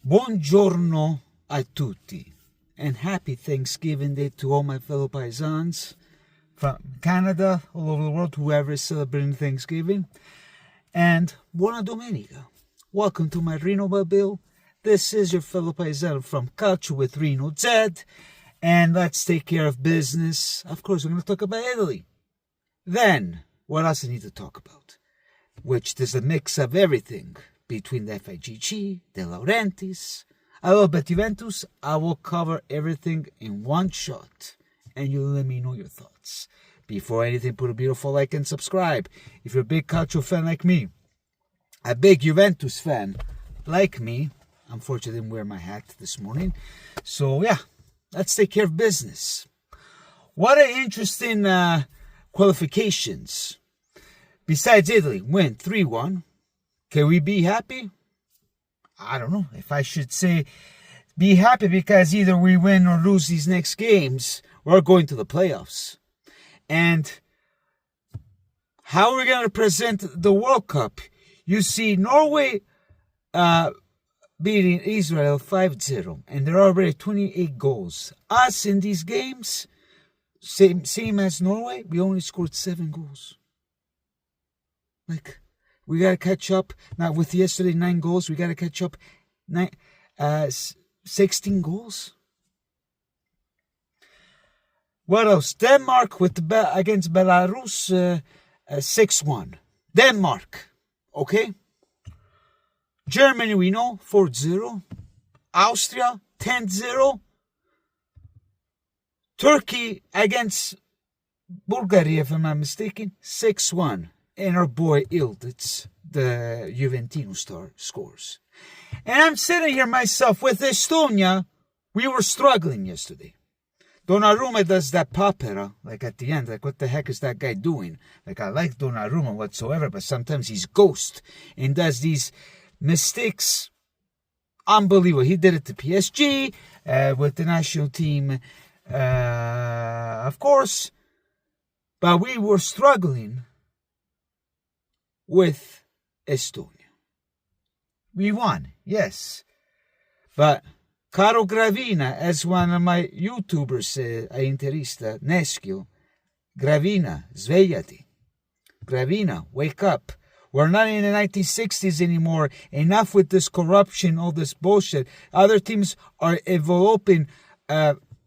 Buongiorno a tutti, and happy Thanksgiving Day to all my fellow paesans from Canada, all over the world, whoever is celebrating Thanksgiving. And buona domenica. Welcome to my Rino Bill. This is your fellow paesano from Calcio With Rino Z, and let's take care of business. Of course, we're going to talk about Italy. Then, what else I need to talk about? Which there's a mix of everything between the Figc, De Laurentiis, a little bit Juventus. I will cover everything in one shot, and you let me know your thoughts. Before anything, put a beautiful like and subscribe. If you're a big Calcio fan like me, a big Juventus fan like me, unfortunately I didn't wear my hat this morning. So yeah, let's take care of business. What an interesting qualifications. Besides Italy, win 3-1. Can we be happy? I don't know. If I should say be happy because either we win or lose these next games, we're going to the playoffs. And how are we going to present the World Cup? You see Norway beating Israel 5-0, and there are already 28 goals. Us in these games, same as Norway, we only scored 7 goals. Like, we got to catch up. Now, with yesterday, 9 goals, we got to catch up 16 goals. What else? Denmark against Belarus, 6-1. Denmark, okay? Germany, we know, 4-0. Austria, 10-0. Turkey against Bulgaria, if I'm not mistaken, 6-1. And our boy Ildiz, the Juventino star, scores. And I'm sitting here myself with Estonia. We were struggling yesterday. Donnarumma does that papera, like at the end, like what the heck is that guy doing? Like I like Donnarumma whatsoever, but sometimes he's ghost and does these mistakes. Unbelievable. He did it to PSG, with the national team, of course. But we were struggling with Estonia. We won, yes. But Caro Gravina, as one of my YouTubers said, interista, Neschio, Gravina, svegliati. Gravina, wake up. We're not in the 1960s anymore. Enough with this corruption, all this bullshit. Other teams are developing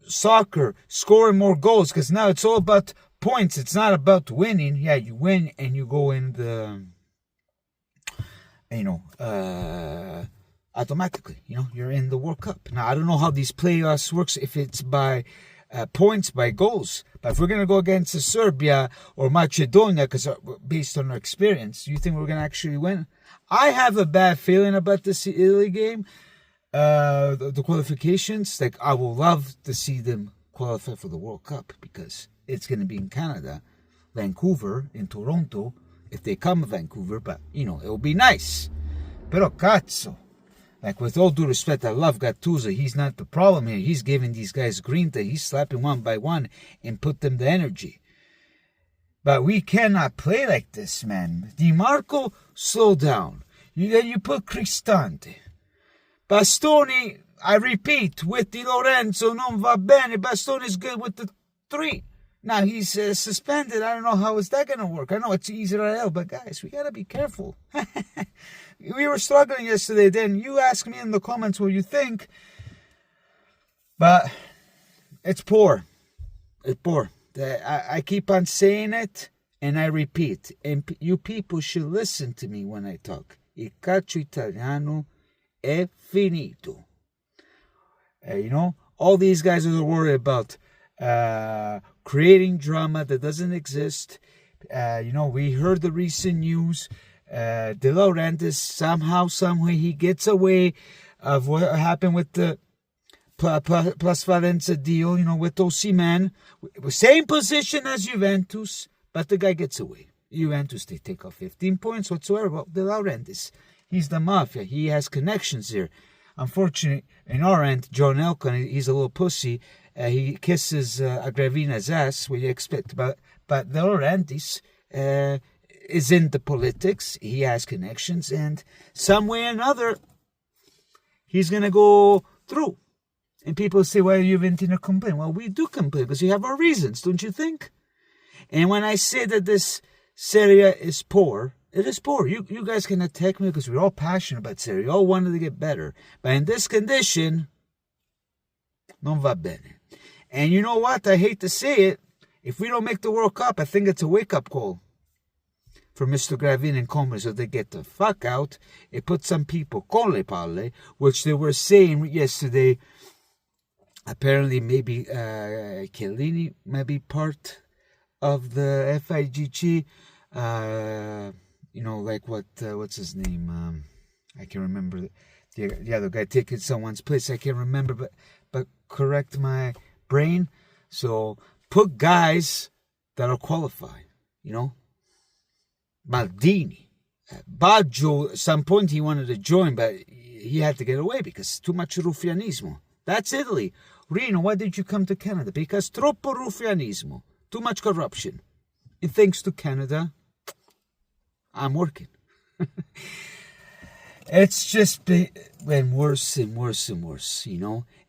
soccer, scoring more goals, because now it's all about points. It's not about winning. Yeah, you win and you go in the, automatically, you're in the World Cup. Now, I don't know how these playoffs works, if it's by points, by goals. But if we're going to go against Serbia or Macedonia, because based on our experience, do you think we're going to actually win? I have a bad feeling about this Italy game, the qualifications. Like, I will love to see them qualify for the World Cup, because it's going to be in Canada, Vancouver, in Toronto, if they come to Vancouver, but, it will be nice. Pero cazzo. Like, with all due respect, I love Gattuso. He's not the problem here. He's giving these guys grinta. He's slapping one by one and put them the energy. But we cannot play like this, man. Di Marco, slow down. You put Cristante. Bastoni, I repeat, with Di Lorenzo, non va bene. Bastoni's good with the 3. Now, he's suspended. I don't know how is that going to work. I know it's Israel, but guys, we got to be careful. We were struggling yesterday. Then you ask me in the comments what you think. But it's poor. It's poor. I keep on saying it, and I repeat. And you people should listen to me when I talk. Il calcio italiano è finito. All these guys are worried about creating drama that doesn't exist. We heard the recent news. De Laurentiis, somehow, someway, he gets away of what happened with the Plus Valenza deal, with Osimhen. Same position as Juventus, but the guy gets away. Juventus, they take off 15 points whatsoever. Well, De Laurentiis, he's the mafia. He has connections here. Unfortunately, in our end, John Elkan, he's a little pussy. He kisses Gravina's ass, what you expect. But De Laurentiis is in the politics. He has connections, and some way or another, he's going to go through. And people say, why are you Juventus complain? Well, we do complain because we have our reasons, don't you think? And when I say that this Serie A is poor, it is poor. You guys can attack me because we're all passionate about Serie A. We all wanted to get better. But in this condition, non va bene. And you know what? I hate to say it. If we don't make the World Cup, I think it's a wake-up call for Mr. Gravin and Comer, so they get the fuck out. It put some people con le palle, which they were saying yesterday. Apparently, maybe Chiellini might be part of the Figc. Like what's his name? I can't remember. The other guy taking someone's place. I can't remember, but correct my brain. So put guys that are qualified, Maldini. Baggio, at some point he wanted to join, but he had to get away because too much ruffianismo. That's Italy. Rino, why did you come to Canada? Because troppo ruffianismo. Too much corruption. And thanks to Canada, I'm working. It's just been worse and worse and worse,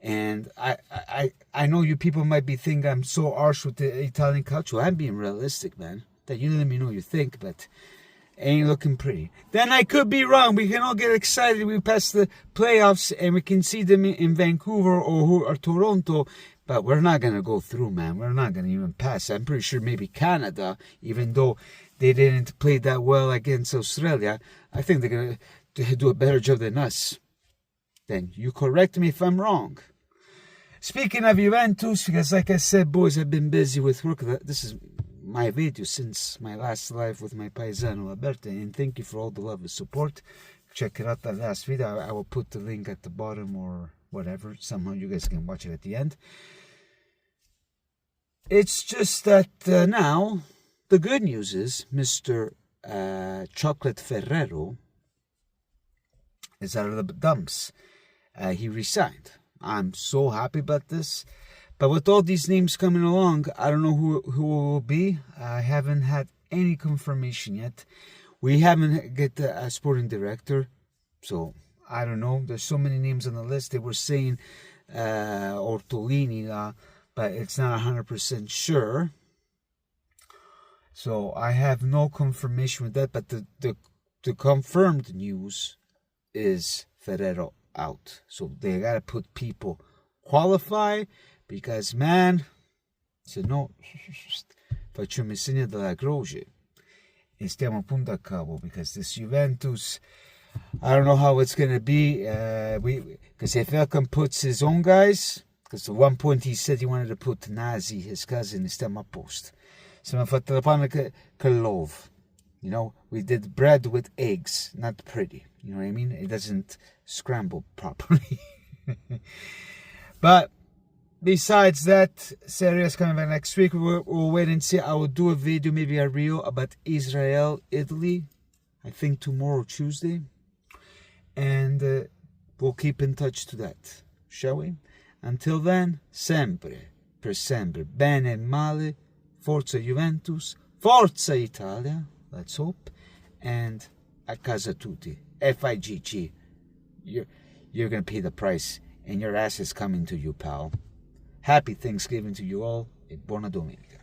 And I know you people might be thinking I'm so harsh with the Italian culture. I'm being realistic, man. That you let me know you think, but ain't looking pretty. Then I could be wrong. We can all get excited. We pass the playoffs and we can see them in Vancouver or Toronto. But we're not going to go through, man. We're not going to even pass. I'm pretty sure maybe Canada, even though they didn't play that well against Australia, I think they're going to do a better job than us. Then you correct me if I'm wrong. Speaking of Juventus, because like I said, boys, I've been busy with work. This is my video since my last live with my paesano Alberto, and thank you for all the love and support. Check it out, that last video. I will put the link at the bottom or whatever. Somehow you guys can watch it at the end. It's just that now the good news is Mr. Chocolate Ferrero is out of the dumps. He resigned. I'm so happy about this. But with all these names coming along, I don't know who it will be. I haven't had any confirmation yet. We haven't get a sporting director. So, I don't know. There's so many names on the list. They were saying Ortolini, but it's not 100% sure. So, I have no confirmation with that. But the confirmed news is Ferrero out. So, they got to put people qualify. Because, man, se no, facciamo il segno della croce e stiamo appunto a capo. Because this Juventus, I don't know how it's going to be. Because if Elkan puts his own guys, because at one point he said he wanted to put Nazi, his cousin, e stiamo a posto. Stiamo fatto la panna con l'ove. We did bread with eggs, not pretty. You know what I mean? It doesn't scramble properly. But besides that, Serie A is coming back next week. We'll wait and see. I will do a video, maybe a reel about Israel, Italy. I think tomorrow, Tuesday. And we'll keep in touch to that, shall we? Until then, sempre, per sempre, bene e male, forza Juventus, forza Italia, let's hope, and a casa tutti, Figc. You're going to pay the price, and your ass is coming to you, pal. Happy Thanksgiving to you all, e buona domenica.